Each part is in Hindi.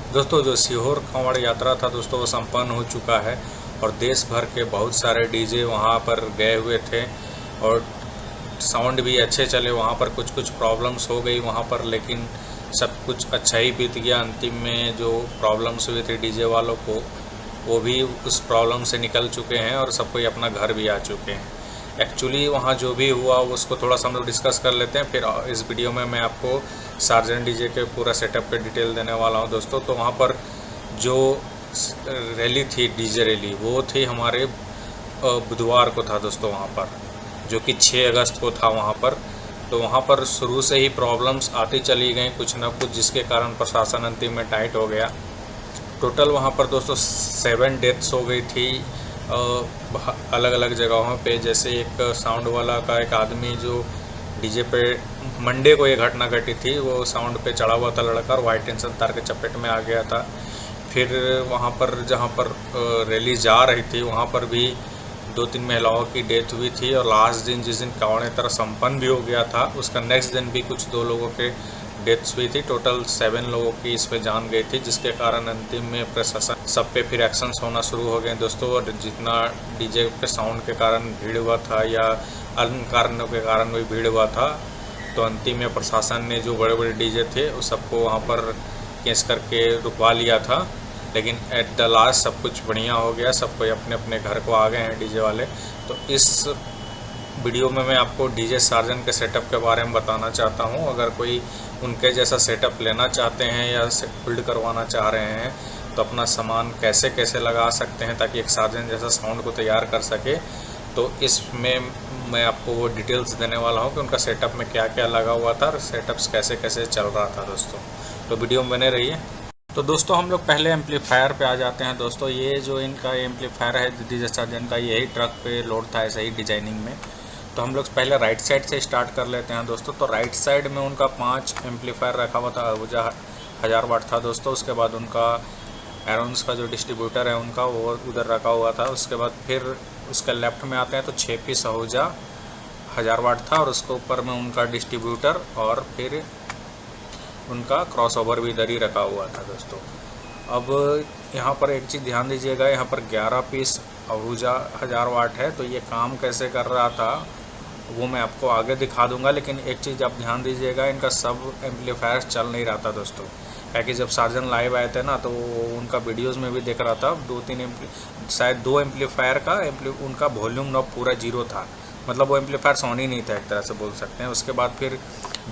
दोस्तों जो सीहोर कांवड़ यात्रा था दोस्तों वो संपन्न हो चुका है और देश भर के बहुत सारे डीजे वहाँ पर गए हुए थे और साउंड भी अच्छे चले। वहाँ पर कुछ कुछ प्रॉब्लम्स हो गई वहाँ पर, लेकिन सब कुछ अच्छा ही बीत गया। अंतिम में जो प्रॉब्लम्स हुई थी डीजे वालों को, वो भी उस प्रॉब्लम से निकल चुके हैं और सब कोई अपना घर भी आ चुके हैं। एक्चुअली वहाँ जो भी हुआ उसको थोड़ा सा हम लोग डिस्कस कर लेते हैं, फिर इस वीडियो में मैं आपको सार्जेंट डीजे के पूरा सेटअप पे डिटेल देने वाला हूँ दोस्तों। तो वहाँ पर जो रैली थी, डीजे रैली, वो थी हमारे बुधवार को था दोस्तों, वहाँ पर जो कि 6 अगस्त को था वहाँ पर। तो वहाँ पर शुरू से ही प्रॉब्लम्स आती चली गई कुछ ना कुछ, जिसके कारण प्रशासन अंतिम में टाइट हो गया। टोटल वहाँ पर दोस्तों 7 डेथ्स हो गई थी अलग अलग जगहों पे। जैसे एक साउंड वाला का एक आदमी जो डीजे पे, मंडे को ये घटना घटी थी, वो साउंड पे चढ़ा हुआ था लड़का और वाइट टेंशन तार के चपेट में आ गया था। फिर वहाँ पर जहाँ पर रैली जा रही थी वहाँ पर भी 2-3 महिलाओं की डेथ हुई थी और लास्ट दिन जिस दिन कांवड़ यात्रा संपन्न भी हो गया था उसका नेक्स्ट दिन भी कुछ 2 लोगों के डेथ्स हुई थी। टोटल 7 लोगों की इस पे जान गई थी, जिसके कारण अंतिम में प्रशासन सब पे फिर एक्शंस होना शुरू हो गए दोस्तों। और जितना डीजे पे साउंड के कारण भीड़ हुआ था या अन्य कारणों के कारण भी भीड़ हुआ था, तो अंतिम में प्रशासन ने जो बड़े बड़े डीजे थे उस सबको वहाँ पर केस करके रुकवा लिया था। लेकिन एट द लास्ट सब कुछ बढ़िया हो गया, सब कोई अपने अपने घर को आ गए हैं डीजे वाले। तो इस वीडियो में मैं आपको डीजे सार्जन के सेटअप के बारे में बताना चाहता हूं। अगर कोई उनके जैसा सेटअप लेना चाहते हैं या बिल्ड करवाना चाह रहे हैं तो अपना सामान कैसे कैसे लगा सकते हैं ताकि एक सार्जन जैसा साउंड को तैयार कर सके, तो इसमें मैं आपको वो डिटेल्स देने वाला हूं कि उनका सेटअप में क्या क्या लगा हुआ था और सेटअप्स कैसे कैसे चल रहा था दोस्तों। तो वीडियो में बने रहिए। तो दोस्तों हम लोग पहले एम्पलीफायर पे आ जाते हैं दोस्तों। ये जो इनका एम्पलीफायर है डीजे सार्जन का, यही ट्रक पे लोड था ऐसे ही डिजाइनिंग में। तो हम लोग पहले राइट साइड से स्टार्ट कर लेते हैं दोस्तों। तो राइट साइड में उनका 5 एम्पलीफायर रखा हुआ था, अहूजा 1000 वाट था दोस्तों। उसके बाद उनका एरोन्स का जो डिस्ट्रीब्यूटर है उनका वो उधर रखा हुआ था। उसके बाद फिर उसके लेफ्ट में आते हैं तो 6 पीस अहूजा 1000 वाट था और उसके ऊपर में उनका डिस्ट्रीब्यूटर और फिर उनका क्रॉसओवर भी इधर ही रखा हुआ था दोस्तों। अब यहाँ पर एक चीज़ ध्यान दीजिएगा, यहाँ पर 11 पीस अहूजा 1000 वाट है। तो ये काम कैसे कर रहा था वो मैं आपको आगे दिखा दूंगा, लेकिन एक चीज़ आप ध्यान दीजिएगा, इनका सब एम्पलीफायर चल नहीं रहा था दोस्तों। क्योंकि जब सार्जन लाइव आए थे ना तो उनका वीडियोज़ में भी दिख रहा था, 2-3 शायद 2 एम्पलीफायर का उनका वॉल्यूम नॉब पूरा 0 था, मतलब वो एम्पलीफायर ऑन ही नहीं था, एक तरह से बोल सकते हैं। उसके बाद फिर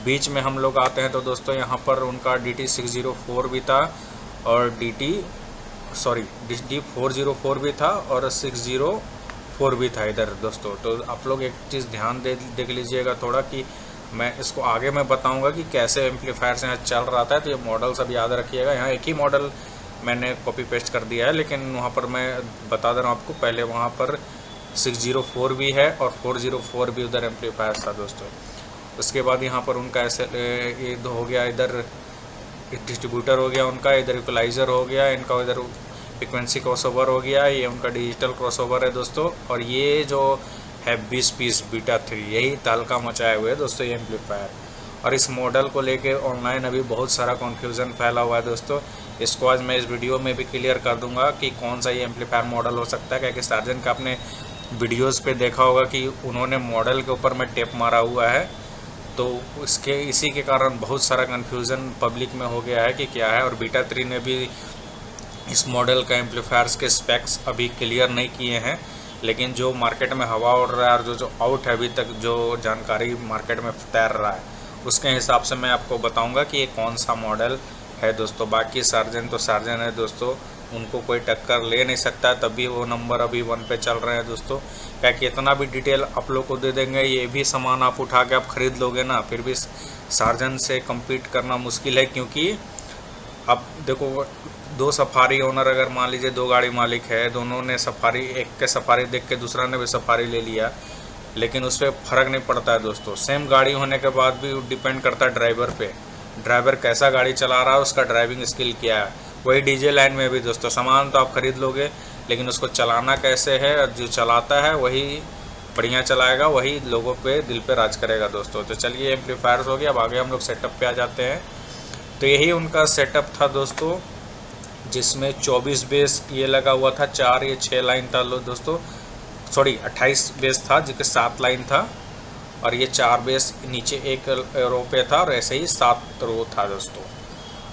बीच में हम लोग आते हैं तो दोस्तों यहाँ पर उनका DT604 भी था और DT404 भी था और 604 भी था इधर दोस्तों। तो आप लोग एक चीज़ ध्यान देख लीजिएगा थोड़ा, कि मैं इसको आगे मैं बताऊंगा कि कैसे एम्पलीफायर से यहाँ चल रहा था। तो ये मॉडल सब याद रखिएगा। यहाँ एक ही मॉडल मैंने कॉपी पेस्ट कर दिया है, लेकिन वहाँ पर मैं बता दे रहा हूँ आपको, पहले वहाँ पर 604 भी है और 404 भी उधर एम्पलीफायर था दोस्तों। उसके बाद यहाँ पर उनका ऐसे ये हो गया, इधर डिस्ट्रीब्यूटर हो गया उनका, इधर इक्वलाइज़र हो गया इनका, इधर फ्रिक्वेंसी क्रॉसओवर हो गया, ये उनका डिजिटल क्रॉसओवर है दोस्तों। और ये जो है 20 पीस बीटा 3, यही तहलका मचाए हुए है दोस्तों ये एम्पलीफायर। और इस मॉडल को लेके ऑनलाइन अभी बहुत सारा कन्फ्यूज़न फैला हुआ है दोस्तों। इसको आज मैं इस वीडियो में भी क्लियर कर दूंगा कि कौन सा ये एम्पलीफायर मॉडल हो सकता है। क्योंकि सार्जन का आपने वीडियोज़ पे देखा होगा कि उन्होंने मॉडल के ऊपर में टेप मारा हुआ है, तो इसी के कारण बहुत सारा कन्फ्यूज़न पब्लिक में हो गया है कि क्या है। और बीटा 3 ने भी इस मॉडल का एम्पलीफायर्स के स्पेक्स अभी क्लियर नहीं किए हैं, लेकिन जो मार्केट में हवा उड़ रहा है और जो आउट है अभी तक जो जानकारी मार्केट में तैर रहा है उसके हिसाब से मैं आपको बताऊंगा कि ये कौन सा मॉडल है दोस्तों। बाकी सार्जन तो सार्जन है दोस्तों, उनको कोई टक्कर ले नहीं सकता, तभी वो नंबर अभी 1 पे चल रहे हैं दोस्तों। क्या कि इतना भी डिटेल आप लोग को दे देंगे, ये भी सामान आप उठा के आप ख़रीद लोगे ना, फिर भी सार्जन से कम्पीट करना मुश्किल है। क्योंकि अब देखो, 2 सफारी ओनर, अगर मान लीजिए 2 गाड़ी मालिक है, दोनों ने सफारी, एक के सफारी देख के दूसरा ने भी सफारी ले लिया, लेकिन उस पर फ़र्क नहीं पड़ता है दोस्तों। सेम गाड़ी होने के बाद भी डिपेंड करता है ड्राइवर पे, ड्राइवर कैसा गाड़ी चला रहा है, उसका ड्राइविंग स्किल क्या है। वही डीजे लाइन में भी दोस्तों, सामान तो आप खरीद लोगे लेकिन उसको चलाना कैसे है, और जो चलाता है वही बढ़िया चलाएगा, वही लोगों पे दिल पे राज करेगा दोस्तों। तो चलिए एम्पलीफायर्स हो गया, अब आगे हम लोग सेटअप पे आ जाते हैं। तो यही उनका सेटअप था दोस्तों। जिसमें 24 बेस ये लगा हुआ था, 4 या 6 लाइन था लो दोस्तों, सॉरी 28 बेस था जिसके 7 लाइन था, और ये 4 बेस नीचे एक रो पे था, और ऐसे ही 7 रो था दोस्तों।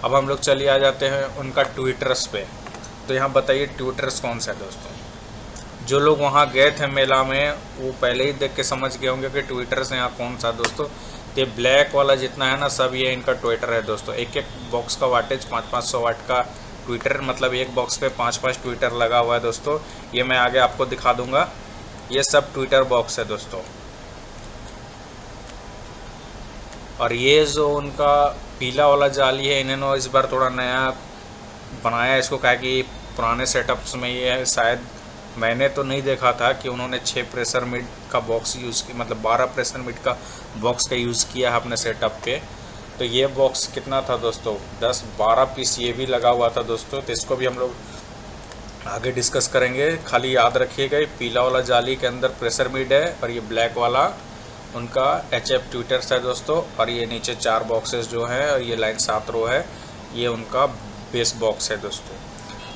अब हम लोग चलिए आ जाते हैं उनका ट्विटर्स पे। तो यहाँ बताइए ट्विटर्स कौन सा है दोस्तों। जो लोग वहाँ गए थे मेला में वो पहले ही देख के समझ गए होंगे कि ट्विटर्स यहाँ कौन सा दोस्तों। ये ब्लैक वाला जितना है ना सब ये इनका ट्विटर है दोस्तों। एक एक बॉक्स का वाटेज 500 वाट का ट्विटर, मतलब एक बॉक्स पे 5 ट्विटर लगा हुआ है दोस्तों। ये मैं आगे आपको दिखा दूंगा। ये सब ट्विटर बॉक्स है दोस्तों। और ये जो उनका पीला वाला जाली है इन्होंने इस बार थोड़ा नया बनाया इसको, क्या कि पुराने सेटअप्स में ये शायद मैंने तो नहीं देखा था कि उन्होंने 6 प्रेशर मिड का बॉक्स यूज़ किया, मतलब 12 प्रेशर मिड का बॉक्स का यूज़ किया है अपने सेटअप पे। तो ये बॉक्स कितना था दोस्तों, 10-12 पीस ये भी लगा हुआ था दोस्तों। तो इसको भी हम लोग आगे डिस्कस करेंगे। खाली याद रखिएगा ये पीला वाला जाली के अंदर प्रेशर मिड है, और ये ब्लैक वाला उनका HF ट्विटर्स है दोस्तों। और ये नीचे 4 बॉक्सेस जो हैं, और ये लाइन 7 रो है, ये उनका बेस बॉक्स है दोस्तों।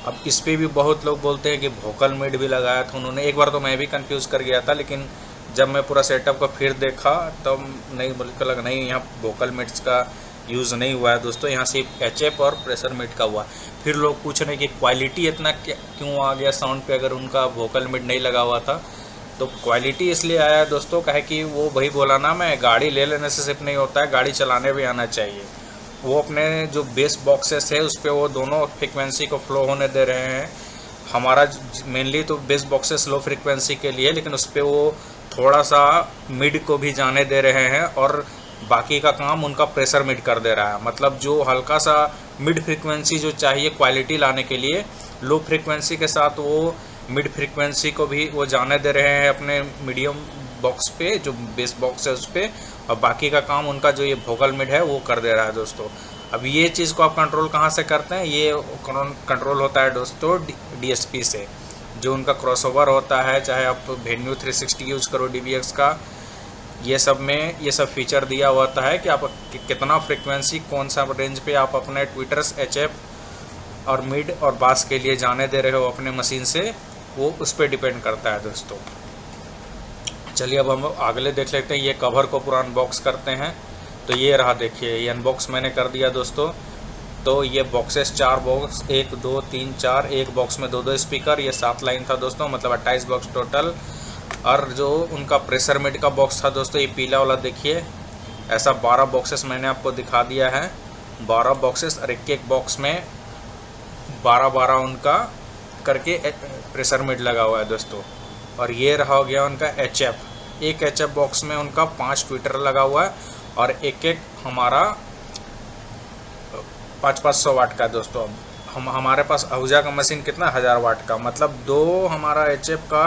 अब इस पे भी बहुत लोग बोलते हैं कि वोकल मिड भी लगाया था उन्होंने। एक बार तो मैं भी कंफ्यूज कर गया था, लेकिन जब मैं पूरा सेटअप का फिर देखा तब नहीं, बल्कि लगा नहीं यहाँ वोकल मिड्स का यूज़ नहीं हुआ है दोस्तों, यहाँ सिर्फ HF और प्रेशर मिड का हुआ। फिर लोग पूछ रहे हैं कि क्वालिटी इतना क्यों आ गया साउंड पे अगर उनका वोकल मिड नहीं लगा हुआ था। तो क्वालिटी इसलिए आया है दोस्तों, कहे कि वो वही बोला ना, मैं गाड़ी ले लेने से सिर्फ नहीं होता है, गाड़ी चलाने भी आना चाहिए। वो अपने जो बेस बॉक्सेस है उस पर वो दोनों फ्रिक्वेंसी को फ्लो होने दे रहे हैं। हमारा मेनली तो बेस बॉक्सेस लो फ्रिक्वेंसी के लिए, लेकिन उस पर वो थोड़ा सा मिड को भी जाने दे रहे हैं, और बाकी का काम उनका प्रेशर मिड कर दे रहा है। मतलब जो हल्का सा मिड फ्रिक्वेंसी जो चाहिए क्वालिटी लाने के लिए, लो फ्रिक्वेंसी के साथ वो मिड फ्रिक्वेंसी को भी वो जाने दे रहे हैं अपने मीडियम बॉक्स पे, जो बेस बॉक्स है उस पर, और बाकी का काम उनका जो ये वोकल मिड है वो कर दे रहा है दोस्तों। अब ये चीज़ को आप कंट्रोल कहाँ से करते हैं, ये कंट्रोल होता है दोस्तों DSP से, जो उनका क्रॉसओवर होता है। चाहे आप वेन्यू 360 यूज़ करो DBX का, ये सब में ये सब फीचर दिया होता है कि आप कितना फ्रिक्वेंसी कौन सा रेंज पे आप अपने ट्विटर्स HF और मिड और बास के लिए जाने दे रहे हो अपने मशीन से, वो उस पर डिपेंड करता है दोस्तों। चलिए अब हम अगले देख लेते हैं। ये कवर को पूरा अनबॉक्स करते हैं। तो ये रहा, देखिए ये अनबॉक्स मैंने कर दिया दोस्तों। तो ये बॉक्सेस 4 बॉक्स, 1 2 3 4, एक बॉक्स में 2 स्पीकर, ये 7 लाइन था दोस्तों, मतलब 28 बॉक्स टोटल। और जो उनका प्रेशर मिड का बॉक्स था दोस्तों, ये पीला वाला देखिए, ऐसा 12 बॉक्सेस मैंने आपको दिखा दिया है। 12 बॉक्सेस, और एक बॉक्स में 12 उनका करके प्रेशर मिड लगा हुआ है दोस्तों। और ये रहा हो गया उनका HF। एक HF बॉक्स में उनका 5 ट्विटर लगा हुआ है, और एक हमारा 500 वाट का दोस्तों। हमारे पास आहूजा का मशीन कितना 1000 वाट का, मतलब 2 हमारा HF का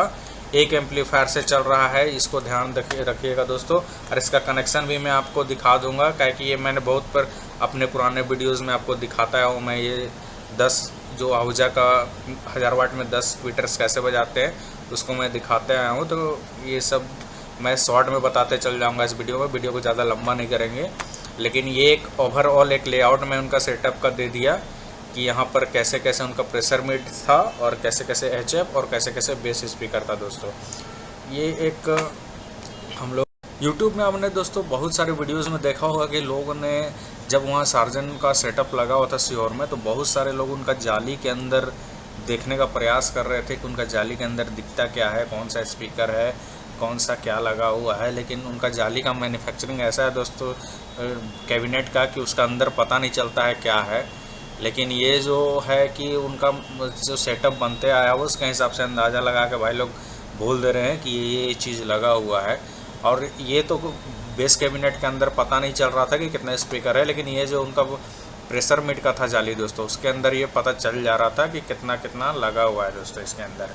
एक एम्पलीफायर से चल रहा है। इसको ध्यान रखिएगा दोस्तों। और इसका कनेक्शन भी मैं आपको दिखा दूंगा, क्या कि ये मैंने बहुत पर अपने पुराने वीडियोस में आपको दिखाता हूँ। मैं ये 10 जो आहूजा का 1000 वाट में 10 ट्विटर्स कैसे बजाते हैं उसको मैं दिखाते आया हूँ। तो ये सब मैं शॉर्ट में बताते चल जाऊँगा इस वीडियो में, वीडियो को ज़्यादा लंबा नहीं करेंगे। लेकिन ये एक ओवरऑल एक लेआउट में उनका सेटअप का दे दिया कि यहाँ पर कैसे कैसे उनका प्रेशर मिड था, और कैसे कैसे HF और कैसे कैसे बेस स्पीकर था दोस्तों। ये एक हम लोग YouTube में हमने दोस्तों बहुत सारे वीडियोस में देखा होगा कि लोगों ने जब वहाँ सार्जन का सेटअप लगा हुआ था सीहोर में, तो बहुत सारे लोग उनका जाली के अंदर देखने का प्रयास कर रहे थे कि उनका जाली के अंदर दिखता क्या है, कौन सा स्पीकर है, कौन सा क्या लगा हुआ है। लेकिन उनका जाली का मैन्युफैक्चरिंग ऐसा है दोस्तों कैबिनेट का, कि उसका अंदर पता नहीं चलता है क्या है। लेकिन ये जो है कि उनका जो सेटअप बनते आया वो उसके हिसाब से अंदाज़ा लगा के भाई लोग बोल दे रहे हैं कि ये चीज़ लगा हुआ है। और ये तो बेस कैबिनेट के अंदर पता नहीं चल रहा था कि कितना स्पीकर है, लेकिन ये जो उनका प्रेशर मिड का था जाली दोस्तों, उसके अंदर ये पता चल जा रहा था कि कितना कितना लगा हुआ है दोस्तों इसके अंदर।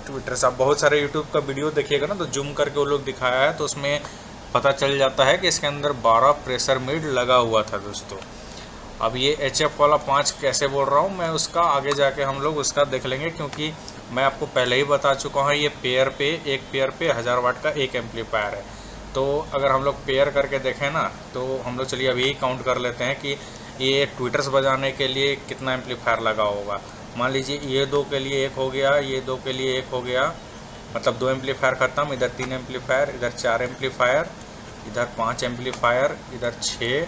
ट्विटर से आप बहुत सारे यूट्यूब का वीडियो देखिएगा ना, तो जूम करके वो लोग दिखाया है, तो उसमें पता चल जाता है कि इसके अंदर 12 प्रेशर मिड लगा हुआ था दोस्तों। अब ये HF वाला 5 कैसे बोल रहा हूँ मैं, उसका आगे जाके हम लोग उसका देख लेंगे, क्योंकि मैं आपको पहले ही बता चुका हूँ ये एक पेयर पे 1000 वाट का एक एम्पलीफायर है। तो अगर हम लोग पेयर करके देखें ना, तो हम लोग चलिए अभी काउंट कर लेते हैं कि ये ट्विटर्स बजाने के लिए कितना एम्पलीफायर लगा होगा। मान लीजिए ये 2 के लिए एक हो गया, ये 2 के लिए एक हो गया, मतलब 2 एम्पलीफायर ख़त्म, इधर 3 एम्पलीफायर, इधर 4 एम्पलीफायर, इधर 5 एम्पलीफायर, इधर 6,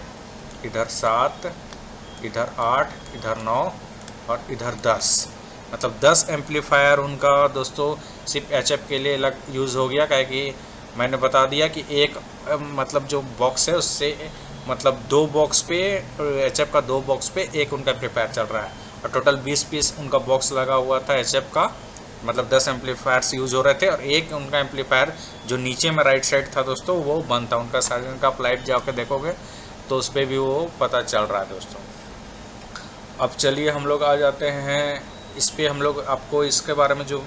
इधर 7, इधर 8, इधर 9 और इधर 10, मतलब 10 एम्पलीफायर उनका दोस्तों सिर्फ HF के लिए अलग यूज़ हो गया। क्या कि मैंने बता दिया कि एक मतलब जो बॉक्स है उससे मतलब 2 बॉक्स पे HF का 2 बॉक्स पे एक उनका एम्पलीफायर चल रहा है और टोटल 20 पीस उनका बॉक्स लगा हुआ था HF का, मतलब 10 एम्पलीफायर्स यूज़ हो रहे थे और एक उनका एम्पलीफायर जो नीचे में राइट साइड था दोस्तों वो बंद था उनका। साइलेंट का आप लाइव जाके देखोगे तो उस पर भी वो पता चल रहा है दोस्तों। अब चलिए हम लोग आ जाते हैं इस पर, हम लोग आपको इसके बारे में जो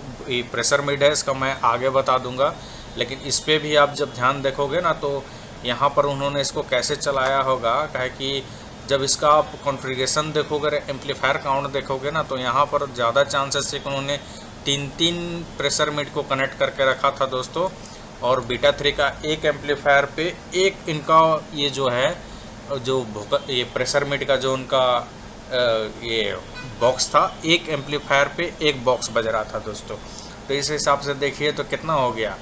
प्रेशर मिड है इसका मैं आगे बता दूंगा, लेकिन इस पर भी आप जब ध्यान देखोगे ना तो यहाँ पर उन्होंने इसको कैसे चलाया होगा। क्या है कि जब इसका आप कॉन्फ़िगरेशन देखोगे, एम्पलीफायर काउंट देखोगे ना तो यहाँ पर ज़्यादा चांसेस है कि उन्होंने 3 प्रेशर मिड को कनेक्ट करके रखा था दोस्तों, और बीटा 3 का एक एम्पलीफायर पे एक इनका ये जो है जो ये प्रेशर मिड का जो उनका ये बॉक्स था, एक एम्पलीफायर पे एक बॉक्स बज रहा था दोस्तों। तो इस हिसाब से देखिए तो कितना हो गया,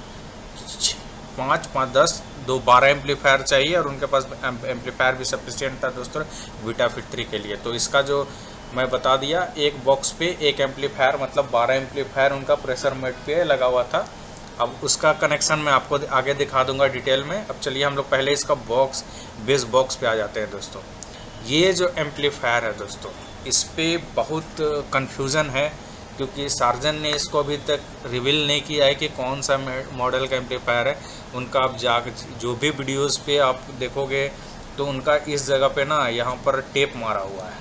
5, 5, 10, 2, 12 एम्पलीफायर चाहिए और उनके पास एम्पलीफायर भी सफिशिएंट था दोस्तों बीटा फिट 3 के लिए। तो इसका जो मैं बता दिया एक बॉक्स पे एक एम्पलीफायर मतलब 12 एम्पलीफायर उनका प्रेशर मिड पे लगा हुआ था। अब उसका कनेक्शन मैं आपको आगे दिखा दूंगा डिटेल में। अब चलिए हम लोग पहले इसका बॉक्स बेस बॉक्स पे आ जाते हैं दोस्तों। ये जो एम्पलीफायर है दोस्तों इस पर बहुत कन्फ्यूज़न है क्योंकि सार्जन ने इसको अभी तक रिवील नहीं किया है कि कौन सा मॉडल का एम्पलीफायर है उनका। आप जो भी वीडियोस पे आप देखोगे तो उनका इस जगह पे ना यहाँ पर टेप मारा हुआ है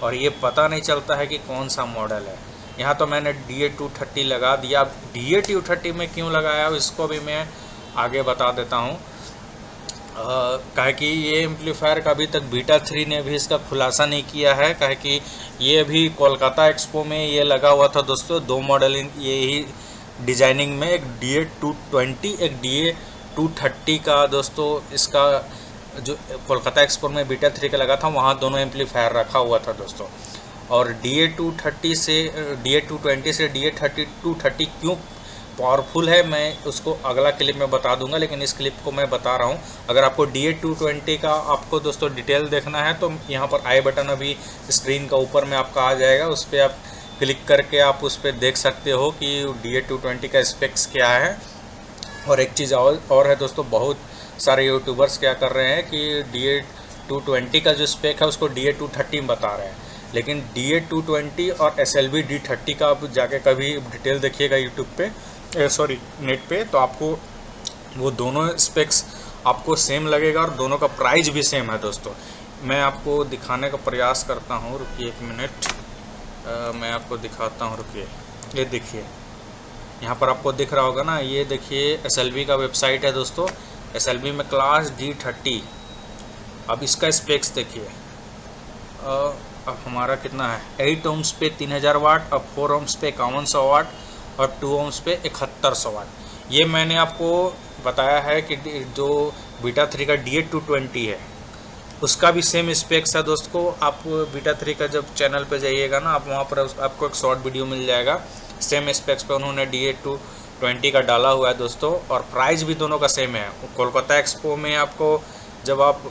और ये पता नहीं चलता है कि कौन सा मॉडल है। यहाँ तो मैंने DA230 लगा दिया। अब DA230 में क्यों लगाया इसको भी मैं आगे बता देता हूँ। कहे कि ये एम्पलीफायर का अभी तक बीटा 3 ने भी इसका खुलासा नहीं किया है। कहे कि ये अभी कोलकाता एक्सपो में ये लगा हुआ था दोस्तों, 2 मॉडल यही डिजाइनिंग में, एक DA220 एक DA230 का दोस्तों। इसका जो कोलकाता एक्सपो में बीटा 3 का लगा था वहाँ दोनों एम्पलीफायर रखा हुआ था दोस्तों। और DA220 से DA230 क्यों पावरफुल है मैं उसको अगला क्लिप में बता दूंगा, लेकिन इस क्लिप को मैं बता रहा हूँ। अगर आपको DA220 का आपको दोस्तों डिटेल देखना है तो यहाँ पर आई बटन अभी स्क्रीन का ऊपर में आपका आ जाएगा, उस पर आप क्लिक करके आप उस पर देख सकते हो कि DA220 का स्पेक्स क्या है। और एक चीज़ और है दोस्तों, बहुत सारे यूट्यूबर्स क्या कर रहे हैं कि DA220 का जो स्पेक है उसको DA230 में बता रहे हैं, लेकिन DA220 और SLV D30 का आप जाके कभी डिटेल देखिएगा यूट्यूब पे नेट पे, तो आपको वो दोनों स्पेक्स आपको सेम लगेगा और दोनों का प्राइस भी सेम है दोस्तों। मैं आपको दिखाने का प्रयास करता हूँ, रुकिए 1 मिनट, मैं आपको दिखाता हूँ, रुकिए। ये देखिए यहाँ पर आपको दिख रहा होगा ना, ये देखिए SLV का वेबसाइट है दोस्तों। SLV में क्लास D30। अब इसका स्पेक्स देखिए, अब हमारा कितना है, 8 ohms पे 3000 वाट, अब 4 ohms पे 5100 वाट और 2 ohms पे 7100 वाट। ये मैंने आपको बताया है कि जो बीटा 3 का DA220 है उसका भी सेम स्पेक्स है दोस्त को। आप बीटा 3 का जब चैनल पे जाइएगा ना, आप वहाँ पर आपको एक शॉर्ट वीडियो मिल जाएगा, सेम स्पेक्स पे उन्होंने DA220 का डाला हुआ है दोस्तों। और प्राइस भी दोनों का सेम है। कोलकाता एक्सपो में आपको जब आप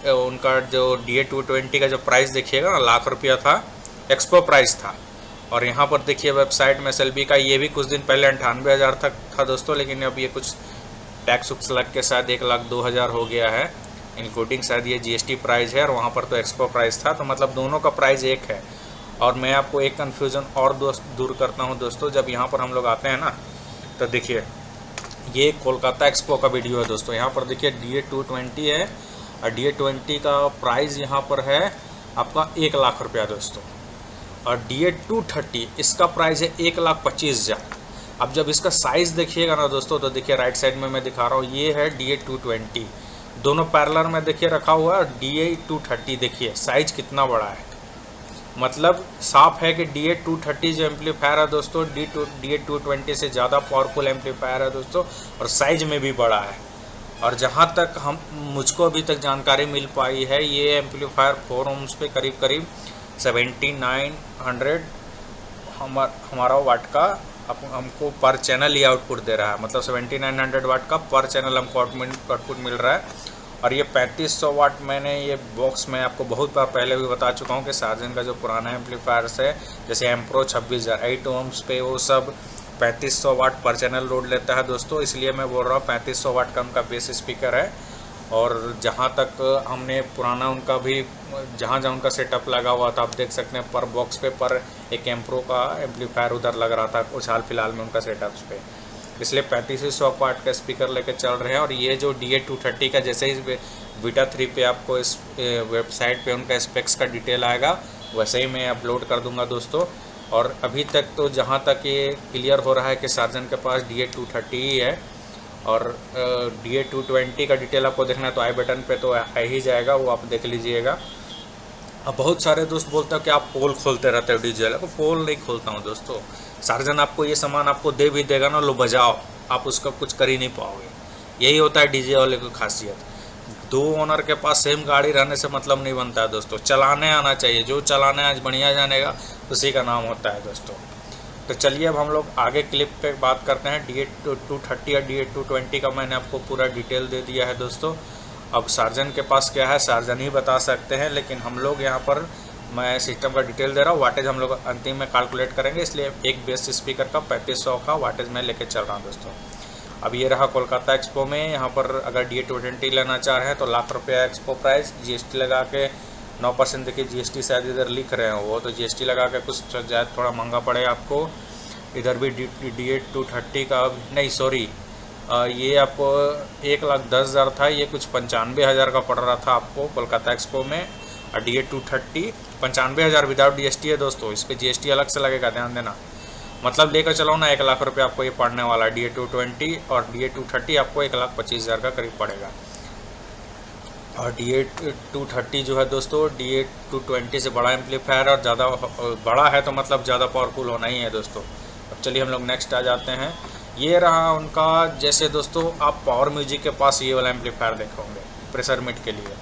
उनका जो DA220 का जो प्राइस देखिएगा ना, लाख रुपया था, एक्सपो प्राइस था। और यहाँ पर देखिए वेबसाइट में SLV का ये भी कुछ दिन पहले 98,000 तक था दोस्तों, लेकिन अब ये कुछ टैक्स उक्स लग के शायद 1,02,000 हो गया है, इंक्लूडिंग शायद ये GST प्राइस है, और वहाँ पर तो एक्सपो प्राइस था। तो मतलब दोनों का प्राइस एक है। और मैं आपको एक कन्फ्यूज़न और दूर करता हूँ दोस्तों, जब यहाँ पर हम लोग आते हैं ना तो देखिए ये कोलकाता एक्सपो का वीडियो है दोस्तों। यहाँ पर देखिए DA220 है और DA220 का प्राइस यहाँ पर है आपका 1 लाख रुपया दोस्तों। और DA230 इसका प्राइस है 1,25,000। अब जब इसका साइज़ देखिएगा ना दोस्तों तो देखिए राइट साइड में मैं दिखा रहा हूँ, ये है DA220, दोनों पैरेलल में देखिए रखा हुआ है। और DA230 देखिए साइज कितना बड़ा है, मतलब साफ है कि DA230 जो एम्पलीफायर है दोस्तों DA220 से ज़्यादा पावरफुल एम्पलीफायर है दोस्तों, और साइज में भी बड़ा है। और जहाँ तक हम मुझको अभी तक जानकारी मिल पाई है, ये एम्पलीफायर 4 ohms पे करीब करीब 7900 हमारा वाट का हमको पर चैनल ही आउटपुट दे रहा है। मतलब 7900 वाट का पर चैनल हमको आउटपुट मिल रहा है। और ये 3500 वाट, मैंने ये बॉक्स में आपको बहुत बार पहले भी बता चुका हूँ कि सार्जन का जो पुराना एम्पलीफायर्स है, जैसे एम्प्रो 26000 8 ohms पे, वो सब 3500 वाट पर चैनल लोड लेता है दोस्तों। इसलिए मैं बोल रहा हूँ 3500 वाट का उनका बेस स्पीकर है। और जहाँ तक हमने पुराना उनका भी जहाँ उनका सेटअप लगा हुआ था, आप देख सकते हैं पर बॉक्स पे पर एक एम्प्रो का एम्पलीफायर उधर लग रहा था कुछ हाल फिलहाल में उनका सेटअप्स पे। इसलिए 3500 वाट का स्पीकर लेके चल रहे हैं। और ये जो DA230 का, जैसे ही बीटा 3 पे आपको इस वेबसाइट पे उनका स्पेक्स का डिटेल आएगा, वैसे ही मैं अपलोड कर दूंगा दोस्तों। और अभी तक तो जहाँ तक ये क्लियर हो रहा है कि सार्जन के पास DA230 ही है। और DA220 का डिटेल आपको देखना है तो आई बटन पे तो आ ही जाएगा, वो आप देख लीजिएगा। अब बहुत सारे दोस्त बोलते हो कि आप पोल खोलते रहते हो डीजे वाला, तो पोल नहीं खोलता हूँ दोस्तों। सार्जन आपको ये सामान आपको दे भी देगा ना, लो बजाओ, आप उसका कुछ कर ही नहीं पाओगे। यही होता है डीजे वाले की खासियत। 2 ओनर के पास सेम गाड़ी रहने से मतलब नहीं बनता है दोस्तों, चलाने आना चाहिए। जो चलाने आज बढ़िया जानेगा उसी का नाम होता है दोस्तों। तो चलिए अब हम लोग आगे क्लिप पे बात करते हैं। DA230 और DA220 का मैंने आपको पूरा डिटेल दे दिया है दोस्तों। अब सार्जन के पास क्या है सार्जन ही बता सकते हैं, लेकिन हम लोग यहाँ पर मैं सिस्टम का डिटेल दे रहा हूँ। वाटेज हम लोग अंतिम में कैलकुलेट करेंगे, इसलिए एक बेस स्पीकर का 3500 का वाटेज मैं लेके चल रहा हूँ दोस्तों। अब ये रहा कोलकाता एक्सपो में। यहाँ पर अगर DA220 लेना चाह रहे हैं तो ₹1,00,000 एक्सपो प्राइस, GST लगा के 9%। देखिए GST शायद इधर लिख रहे हैं वो, तो GST लगा के कुछ ज़्यादा थोड़ा महंगा पड़ेगा आपको। इधर भी DA230 का नहीं, सॉरी, ये आपको 1,10,000 था, ये कुछ 95,000 का पड़ रहा था आपको कोलकाता एक्सपो में। और DA230 95,000 विदाउट GST है दोस्तों। इस पर GST अलग से लगेगा, ध्यान देना। मतलब लेकर चलो ना, 1,00,000 रुपये आपको ये पड़ने वाला है DA220। और DA230 आपको 1,25,000 का करीब पड़ेगा। और DA230 जो है दोस्तों DA220 से बड़ा एम्पलीफायर, और ज़्यादा बड़ा है तो मतलब ज़्यादा पावरफुल होना ही है दोस्तों। अब चलिए हम लोग नेक्स्ट आ जाते हैं। ये रहा उनका, जैसे दोस्तों आप पावर म्यूजिक के पास ये वाला एम्पलीफायर देखोगे प्रेशर मिड के लिए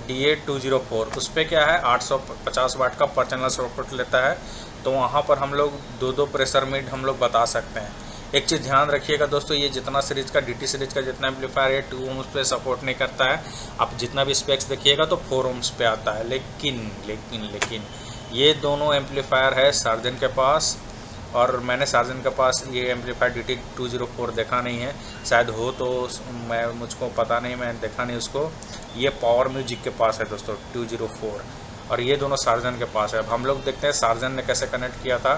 DA204, उस पर क्या है 850 वाट का पर चैनल सपोर्ट लेता है। तो वहाँ पर हम लोग 2 प्रेशर मिड हम लोग बता सकते हैं। एक चीज़ ध्यान रखिएगा दोस्तों, ये जितना सीरीज का DT सीरीज का जितना एम्पलीफायर है 2 ohms पे सपोर्ट नहीं करता है। आप जितना भी स्पेक्स देखिएगा तो 4 ohms पे आता है। लेकिन ये दोनों एम्पलीफायर है सार्जन के पास। और मैंने सार्जन के पास ये एम्पलीफायर DT204 देखा नहीं है, शायद हो तो मुझको पता नहीं, मैं देखा नहीं उसको। ये पावर म्यूजिक के पास है दोस्तों 204, और ये दोनों सार्जन के पास है। अब हम लोग देखते हैं सार्जन ने कैसे कनेक्ट किया था।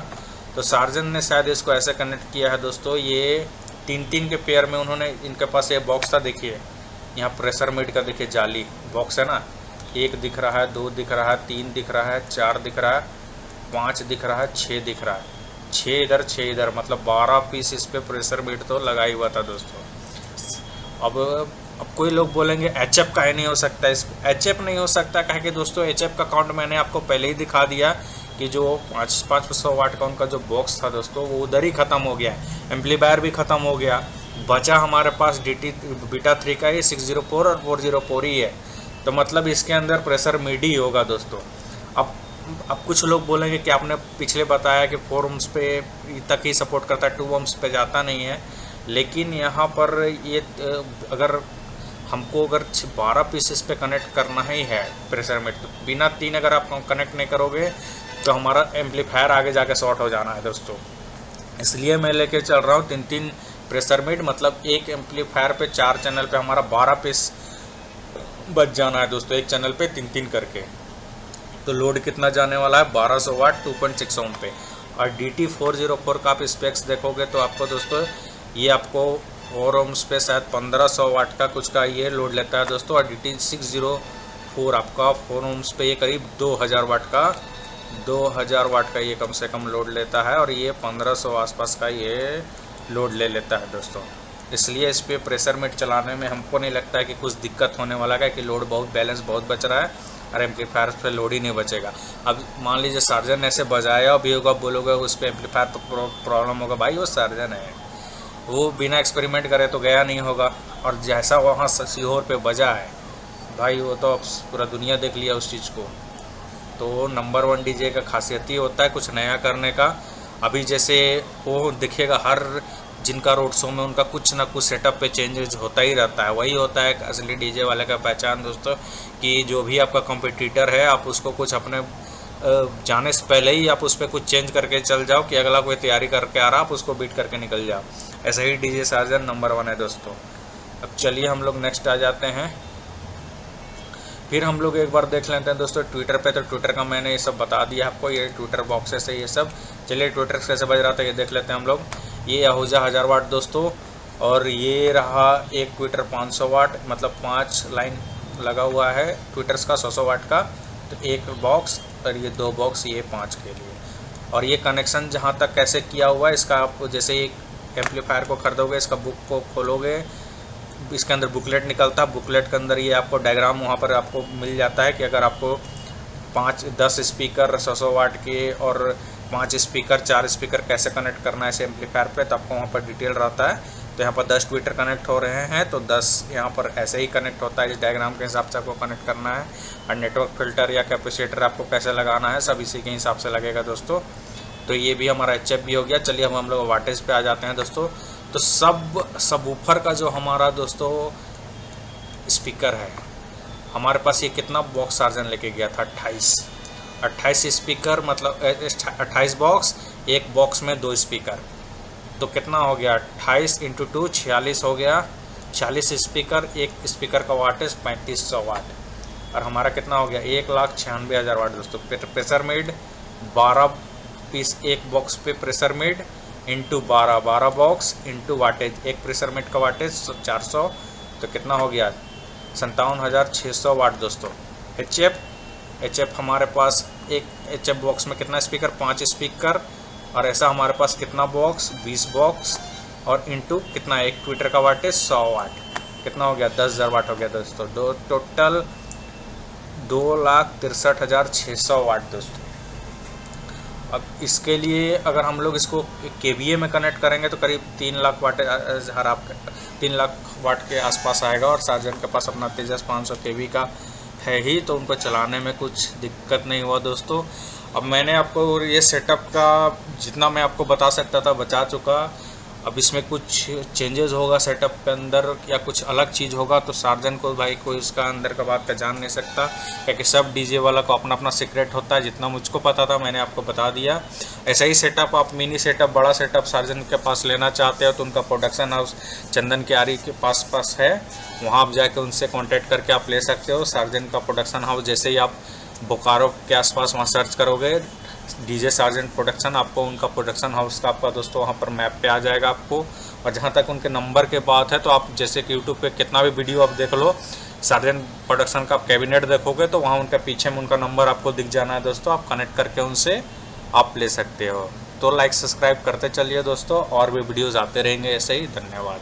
तो सार्जन ने शायद इसको ऐसे कनेक्ट किया है दोस्तों, ये 3 के पेयर में उन्होंने, इनके पास ये बॉक्स था, देखिए यहाँ प्रेशर मिड का देखिए जाली बॉक्स है ना, 1 दिख रहा है, 2 दिख रहा है, 3 दिख रहा है, 4 दिख रहा है, 5 दिख रहा है, 6 दिख रहा है, 6 इधर 6 इधर, मतलब 12 पीस इस पर प्रेशर मिड तो लगा ही हुआ था दोस्तों। अब कोई लोग बोलेंगे HF का नहीं हो सकता, इस HF नहीं हो सकता कह के दोस्तों। HF का काउंट मैंने आपको पहले ही दिखा दिया कि जो 500 वाट का उनका जो बॉक्स था दोस्तों वो उधर ही ख़त्म हो गया, एम्पलीफायर भी ख़त्म हो गया। बचा हमारे पास DT बीटा 3 का ये 604 और 404 ही है। तो मतलब इसके अंदर प्रेशर मिड ही होगा दोस्तों। अब कुछ लोग बोलेंगे कि आपने पिछले बताया कि 4 ohms पे तक ही सपोर्ट करता है, 2 ohms पे जाता नहीं है। लेकिन यहाँ पर ये अगर हमको 12 पीसेस पे कनेक्ट करना ही है प्रेशर मिड, तो बिना 3 अगर आप कनेक्ट नहीं करोगे तो हमारा एम्पलीफायर आगे जाके शॉर्ट हो जाना है दोस्तों। इसलिए मैं लेके चल रहा हूँ 3 प्रेशर मिड, मतलब एक एम्पलीफायर पे 4 चैनल पे हमारा 12 पीस बच जाना है दोस्तों, एक चैनल पे 3 करके। तो लोड कितना जाने वाला है 1200 वाट 2.6 ohm पे। और DT404 का आप स्पेक्स देखोगे तो आपको दोस्तों ये आपको 4 ohms पे शायद 1500 वाट का कुछ का ये लोड लेता है दोस्तों। और DT604 आपका 4 ohms पे ये करीब 2000 वाट का ये कम से कम लोड लेता है। और ये 1500 आसपास का ये लोड ले लेता है दोस्तों। इसलिए इस पर प्रेशर मिड चलाने में हमको नहीं लगता है कि कुछ दिक्कत होने वाला है, कि लोड बहुत बैलेंस बहुत बच रहा है और एम्पलीफायर पे लोड ही नहीं बचेगा। अब मान लीजिए सार्जन ने ऐसे बजाया भी होगा, बोलोगे उस पर एम्पलीफायर तो प्रॉब्लम होगा, भाई वो सार्जन है, वो बिना एक्सपेरिमेंट करे तो गया नहीं होगा। और जैसा वहाँ सीहोर पे बजा है भाई, वो तो अब पूरा दुनिया देख लिया उस चीज़ को। तो नंबर 1 डीजे का खासियत ही होता है कुछ नया करने का। अभी जैसे वो दिखेगा हर जिनका रोड शो में उनका कुछ ना कुछ सेटअप पे चेंजेस होता ही रहता है। वही होता है असली डीजे वाले का पहचान दोस्तों, कि जो भी आपका कॉम्पिटिटर है आप उसको कुछ अपने जाने से पहले ही आप उस पर कुछ चेंज करके चल जाओ कि अगला कोई तैयारी करके आ रहा आप उसको बीट करके निकल जाओ। ऐसा ही डीजे सार्जन नंबर 1 है दोस्तों। अब चलिए हम लोग नेक्स्ट आ जाते हैं। फिर हम लोग एक बार देख लेते हैं दोस्तों ट्विटर पे। तो ट्विटर का मैंने ये सब बता दिया आपको, ये ट्विटर बॉक्सेस है ये सब। चलिए ट्विटर कैसे बज रहा था ये देख लेते हैं हम लोग। ये आहूजा 1000 वाट दोस्तों, और ये रहा एक ट्विटर 500 वाट, मतलब 5 लाइन लगा हुआ है ट्विटर्स का 100 वाट का। तो एक बॉक्स और ये 2 बॉक्स, ये 5 के लिए। और ये कनेक्शन जहाँ तक कैसे किया हुआ है इसका, आप जैसे एक एम्पलीफायर को खरीदोगे, इसका बुक को खोलोगे, इसके अंदर बुकलेट निकलता है। बुकलेट के अंदर ये आपको डायग्राम वहाँ पर आपको मिल जाता है कि अगर आपको 5-10 स्पीकर 100 वाट के और 5 स्पीकर 4 स्पीकर कैसे कनेक्ट करना है इस एम्पलीफायर पे, तो आपको वहाँ पर डिटेल रहता है। तो यहाँ पर 10 ट्विटर कनेक्ट हो रहे हैं तो 10 यहाँ पर ऐसे ही कनेक्ट होता है। इस डायग्राम के हिसाब से आपको कनेक्ट करना है। और नेटवर्क फिल्टर या कैपेसिटर आपको कैसे लगाना है सब इसी के हिसाब से लगेगा दोस्तों। तो ये भी हमारा HF भी हो गया। चलिए हम लोग वाटेज पे आ जाते हैं दोस्तों। तो सब ऊपर का जो हमारा दोस्तों स्पीकर है, हमारे पास ये कितना बॉक्स सार्जन लेके गया था, 28 स्पीकर, मतलब 28 बॉक्स, एक बॉक्स में 2 स्पीकर। तो कितना हो गया 28 × 2 46 हो गया। 46 स्पीकर, एक स्पीकर का वाटेज 3500 वाट। और हमारा कितना हो गया 1,96,000 वाट दोस्तों। प्रेशर मेड 12 पीस एक बॉक्स पे, pressure made into 12 box into wattage, एक प्रेशर मेड का वाटेज 400। तो कितना हो गया 57,600 वाट दोस्तों। HF हमारे पास एक HF बॉक्स में कितना स्पीकर, 5 स्पीकर, और ऐसा हमारे पास कितना बॉक्स, 20 बॉक्स, और इंटू कितना एक ट्विटर का वाटेज 100 वाट। कितना हो गया 10,000 वाट हो गया दोस्तों। टोटल 2,63,600 वाट दोस्तों। अब इसके लिए अगर हम लोग इसको KVA में कनेक्ट करेंगे तो करीब 3 लाख वाट 3 लाख वाट के आसपास आएगा। और सार्जन के पास अपना तेजस 500 kV का है ही, तो उनको चलाने में कुछ दिक्कत नहीं हुआ दोस्तों। अब मैंने आपको ये सेटअप का जितना मैं आपको बता सकता था बता चुका। अब इसमें कुछ चेंजेस होगा सेटअप के अंदर या कुछ अलग चीज़ होगा तो सार्जन को भाई कोई उसका अंदर का बात का जान नहीं सकता, क्योंकि सब डीजे वाला को अपना अपना सीक्रेट होता है। जितना मुझको पता था मैंने आपको बता दिया। ऐसा ही सेटअप आप मिनी सेटअप बड़ा सेटअप सार्जन के पास लेना चाहते हो तो उनका प्रोडक्शन हाउस चंदन क्यारी के पास है, वहाँ आप जाके उनसे कॉन्टैक्ट करके आप ले सकते हो। सार्जन का प्रोडक्शन हाउस जैसे ही आप बोकारो के आसपास वहाँ सर्च करोगे डीजे सार्जन प्रोडक्शन, आपको उनका प्रोडक्शन हाउस का आपका दोस्तों वहाँ पर मैप पे आ जाएगा आपको। और जहाँ तक उनके नंबर के बात है तो आप जैसे कि यूट्यूब पे कितना भी वीडियो आप देख लो, सार्जन प्रोडक्शन का आप कैबिनेट देखोगे तो वहाँ उनके पीछे में उनका नंबर आपको दिख जाना है दोस्तों। आप कनेक्ट करके उनसे आप ले सकते हो। तो लाइक सब्सक्राइब करते चलिए दोस्तों, और भी वीडियोज़ आते रहेंगे ऐसे ही। धन्यवाद।